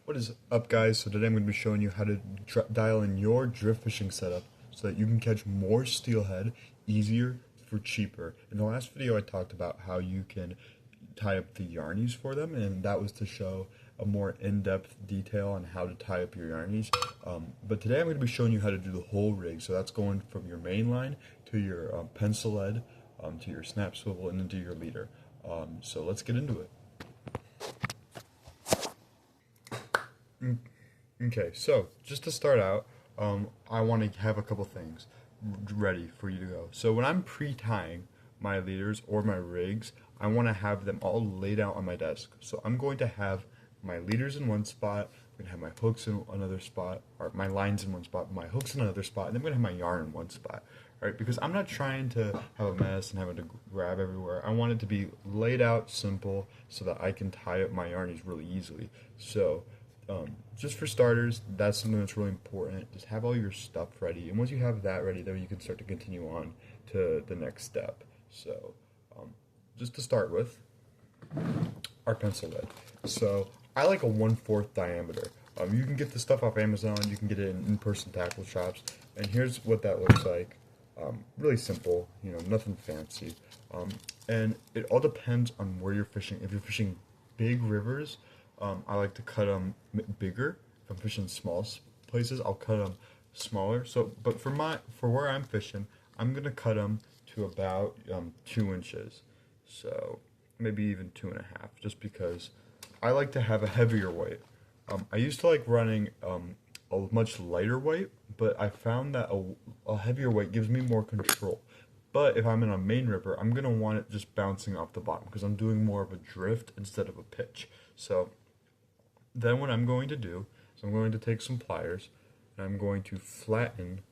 What is up, guys? So today I'm going to be showing you how to dial in your drift fishing setup so that you can catch more steelhead easier for cheaper. In the last video I talked about how you can tie up the Yarnies for them, and that was to show a more in-depth detail on how to tie up your Yarnies. But today I'm going to be showing you how to do the whole rig. So that's going from your main line to your pencil lead, to your snap swivel, and then to your leader. So let's get into it. Okay, so just to start out, I want to have a couple things ready for you to go. So when I'm pre-tying my leaders or my rigs, I want to have them all laid out on my desk. So I'm going to have my leaders in one spot, I'm going to have my hooks in another spot, or my lines in one spot, my hooks in another spot, and then I'm going to have my yarn in one spot. Right? Because I'm not trying to have a mess and having to grab everywhere. I want it to be laid out simple so that I can tie up my yarnies really easily. So just for starters, that's something that's really important. Just have all your stuff ready, and once you have that ready, then you can start to continue on to the next step. So just to start with, our pencil lead. So I like a 1/4 diameter. You can get this stuff off Amazon, you can get it in-person tackle shops, and here's what that looks like. Really simple, nothing fancy. And it all depends on where you're fishing. If you're fishing big rivers, I like to cut them bigger. If I'm fishing small places, I'll cut them smaller. But for where I'm fishing, I'm gonna cut them to about 2 inches. So maybe even 2.5, just because I like to have a heavier weight. I used to like running a much lighter weight, but I found that a heavier weight gives me more control. But if I'm in a main river, I'm gonna want it just bouncing off the bottom because I'm doing more of a drift instead of a pitch. So then what I'm going to do is I'm going to take some pliers and I'm going to flatten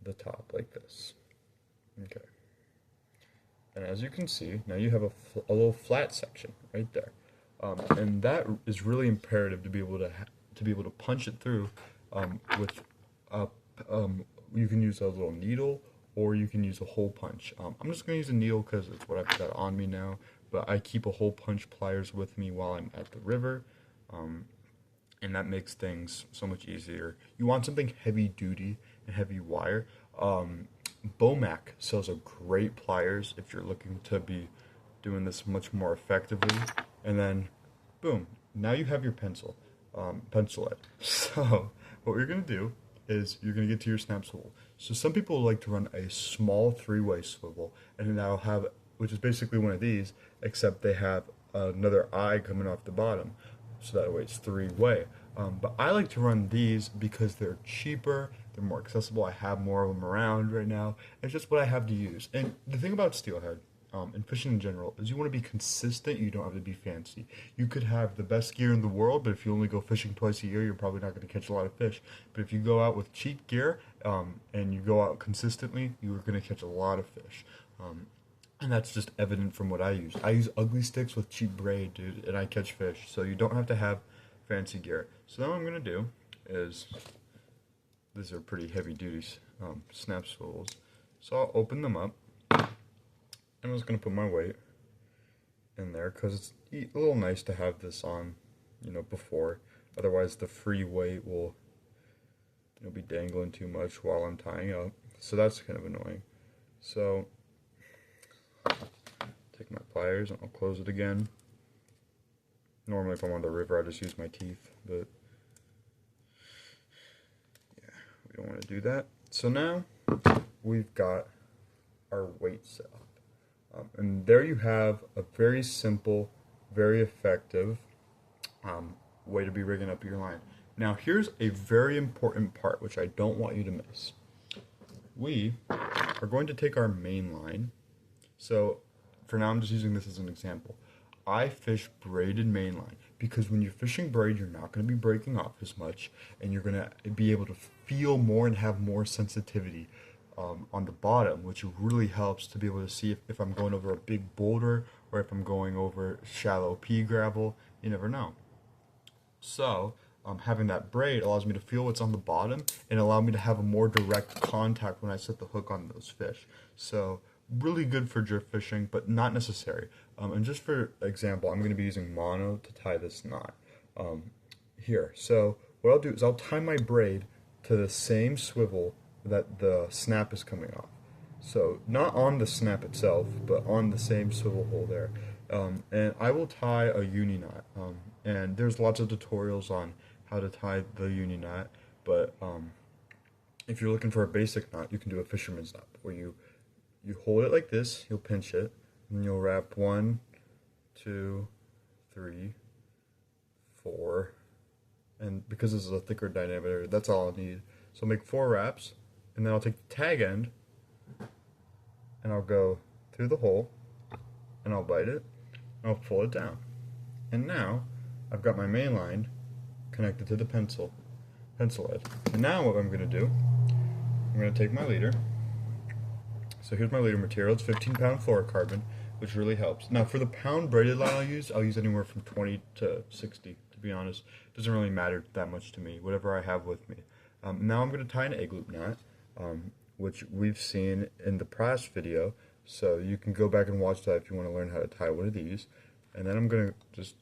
the top like this. Okay. And as you can see, now you have a little flat section right there. And that is really imperative to be able to punch it through with you can use a little needle or you can use a hole punch. I'm just going to use a needle because it's what I've got on me now, but I keep a hole punch pliers with me while I'm at the river. And that makes things so much easier. You want something heavy duty and heavy wire. Bomac sells a great pliers if you're looking to be doing this much more effectively. And then, boom, now you have your pencil lead. So what we're gonna do is you're gonna get to your snap swivel. So some people like to run a small 3-way swivel, and that'll have, which is basically one of these, except they have another eye coming off the bottom. So that way it's 3-way. But I like to run these because they're cheaper, they're more accessible, I have more of them around right now. It's just what I have to use. And the thing about steelhead, and fishing in general, is you want to be consistent, you don't have to be fancy. You could have the best gear in the world, but if you only go fishing twice a year, you're probably not going to catch a lot of fish. But if you go out with cheap gear, and you go out consistently, you are going to catch a lot of fish. And that's just evident from what I use. I use ugly sticks with cheap braid, dude, and I catch fish. So you don't have to have fancy gear. So now what I'm going to do is, these are pretty heavy duty snap swivels. So I'll open them up. And I'm just going to put my weight in there because it's a little nice to have this on, before. Otherwise the free weight will be dangling too much while I'm tying up. So that's kind of annoying. So take my pliers and I'll close it again. Normally if I'm on the river I just use my teeth, but yeah, we don't want to do that. So now we've got our weight set up. And there you have a very simple, very effective way to be rigging up your line. Now here's a very important part which I don't want you to miss. We are going to take our main line. So for now I'm just using this as an example. I fish braided main line because when you're fishing braid you're not going to be breaking off as much and you're going to be able to feel more and have more sensitivity on the bottom, which really helps to be able to see if I'm going over a big boulder or if I'm going over shallow pea gravel. You never know. So having that braid allows me to feel what's on the bottom and allow me to have a more direct contact when I set the hook on those fish. So really good for drift fishing, but not necessary. And just for example, I'm going to be using mono to tie this knot. here. So what I'll do is I'll tie my braid to the same swivel that the snap is coming off. So not on the snap itself, but on the same swivel hole there. And I will tie a uni knot. And there's lots of tutorials on how to tie the uni knot, but if you're looking for a basic knot, you can do a fisherman's knot, where you hold it like this, you'll pinch it, and you'll wrap 1, 2, 3, 4, and because this is a thicker diameter, that's all I'll need. So I'll make 4 wraps, and then I'll take the tag end, and I'll go through the hole, and I'll bite it, and I'll pull it down. And now, I've got my main line connected to the pencil head. And now what I'm going to do, I'm going to take my leader. So here's my leader material. It's 15-pound fluorocarbon, which really helps. Now for the pound braided line I'll use anywhere from 20 to 60, to be honest. It doesn't really matter that much to me, whatever I have with me. Now I'm going to tie an egg loop knot, which we've seen in the past video, so you can go back and watch that if you want to learn how to tie one of these. And then I'm going to just,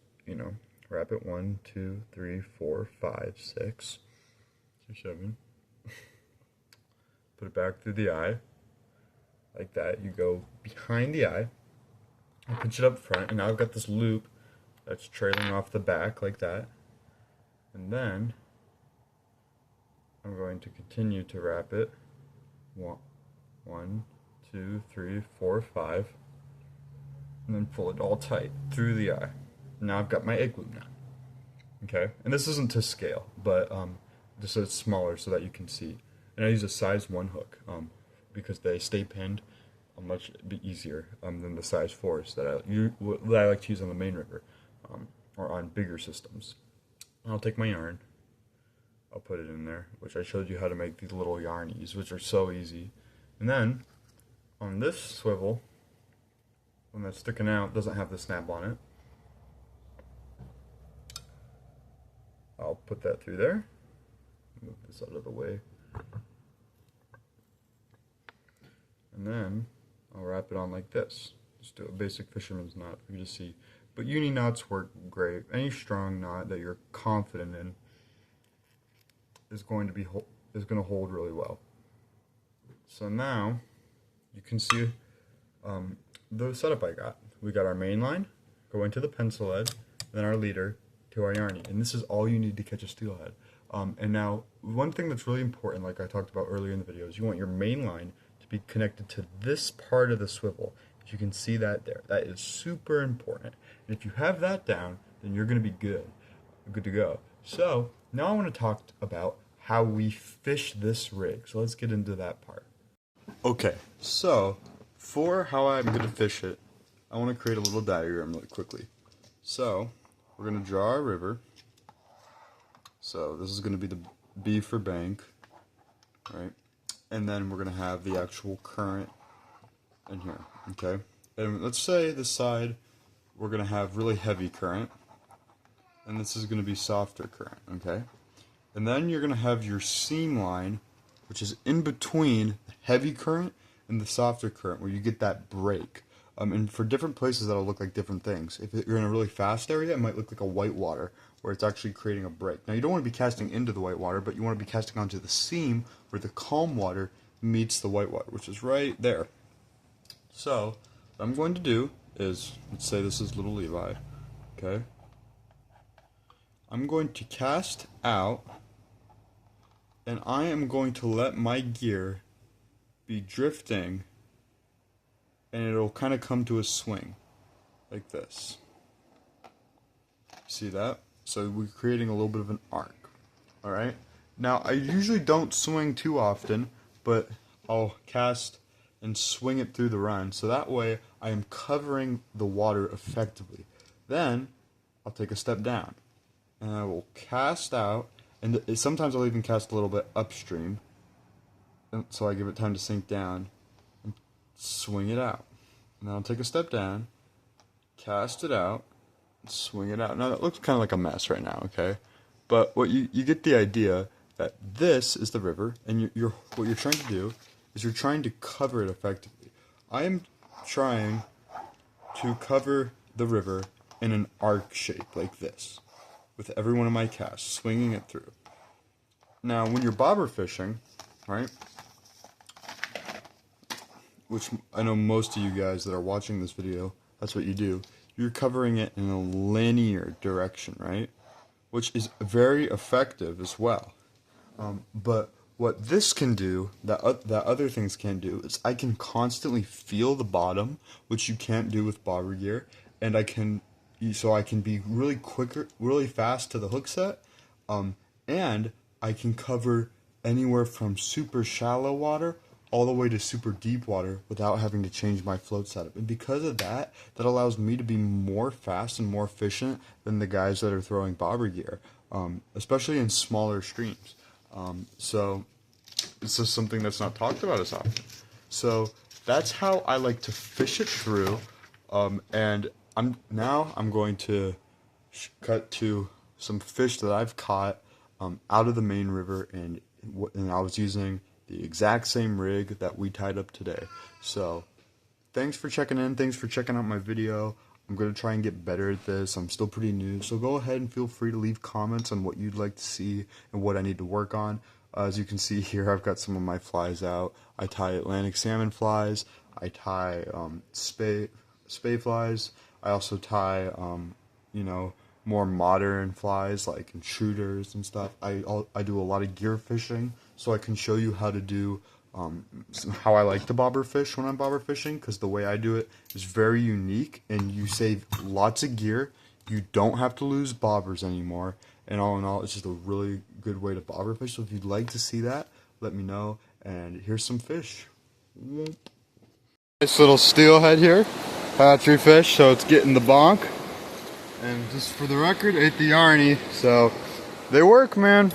wrap it 1, 2, 3, 4, 5, 6, 7. Put it back through the eye, like that. You go behind the eye, and pinch it up front, and now I've got this loop that's trailing off the back, like that. And then I'm going to continue to wrap it. 1, 2, 3, 4, 5, and then pull it all tight through the eye. Now I've got my egg loop knot. Okay, and this isn't to scale, but just so it's smaller so that you can see. And I use a size 1 hook because they stay pinned much easier than the size 4s that I like to use on the main river or on bigger systems. And I'll take my yarn, I'll put it in there, which I showed you how to make these little Yarnies, which are so easy. And then on this swivel, when that's sticking out, doesn't have the snap on it, I'll put that through there. Move this out of the way. And then I'll wrap it on like this. Just do a basic fisherman's knot for you to see. But uni knots work great. Any strong knot that you're confident in is going to hold really well. So now you can see the setup I got. We got our main line going to the pencil head, then our leader to our Yarnie, and this is all you need to catch a steelhead. And now one thing that's really important, like I talked about earlier in the video, is you want your main line to be connected to this part of the swivel. If you can see that there, that is super important. And if you have that down, then you're going to be good to go. So now I want to talk about how we fish this rig. So let's get into that part. Okay, so for how I'm going to fish it, I want to create a little diagram really quickly. So we're going to draw our river. So this is going to be the B for bank, right? And then we're going to have the actual current in here, okay? And let's say this side we're going to have really heavy current, and this is going to be softer current, okay? And then you're going to have your seam line, which is in between the heavy current and the softer current, where you get that break. And for different places, that'll look like different things. If you're in a really fast area, it might look like a white water, where it's actually creating a break. Now, you don't want to be casting into the white water, but you want to be casting onto the seam where the calm water meets the white water, which is right there. So, what I'm going to do is, let's say this is Little Levi, okay? I'm going to cast out, and I am going to let my gear be drifting, and it'll kind of come to a swing, like this. See that? So we're creating a little bit of an arc, alright? Now, I usually don't swing too often, but I'll cast and swing it through the run, so that way I am covering the water effectively. Then, I'll take a step down, and I will cast out, and sometimes I'll even cast a little bit upstream, so I give it time to sink down, and swing it out. And then I'll take a step down, cast it out, and swing it out. Now that looks kind of like a mess right now, okay? But what you get the idea that this is the river, and what you're trying to do is you're trying to cover it effectively. I am trying to cover the river in an arc shape like this, with every one of my casts, swinging it through. Now, when you're bobber fishing, right, which I know most of you guys that are watching this video, that's what you do, you're covering it in a linear direction, right, which is very effective as well. But what this can do, that other things can do, is I can constantly feel the bottom, which you can't do with bobber gear, and I can be really quicker, really fast to the hook set, and I can cover anywhere from super shallow water all the way to super deep water without having to change my float setup. And because of that, that allows me to be more fast and more efficient than the guys that are throwing bobber gear, especially in smaller streams. So it's just something that's not talked about as often. So that's how I like to fish it through. And I'm going to cut to some fish that I've caught out of the main river, and I was using the exact same rig that we tied up today. So thanks for checking in. Thanks for checking out my video. I'm going to try and get better at this. I'm still pretty new, so go ahead and feel free to leave comments on what you'd like to see and what I need to work on. As you can see here, I've got some of my flies out. I tie Atlantic salmon flies. I tie spay flies. I also tie, more modern flies like intruders and stuff. I do a lot of gear fishing, so I can show you how to do how I like to bobber fish when I'm bobber fishing, because the way I do it is very unique and you save lots of gear. You don't have to lose bobbers anymore, and all in all, it's just a really good way to bobber fish. So if you'd like to see that, let me know. And here's some fish. Nice little steelhead here, hatchery fish, so it's getting the bonk. And just for the record, ate the Yarnie, so they work, man.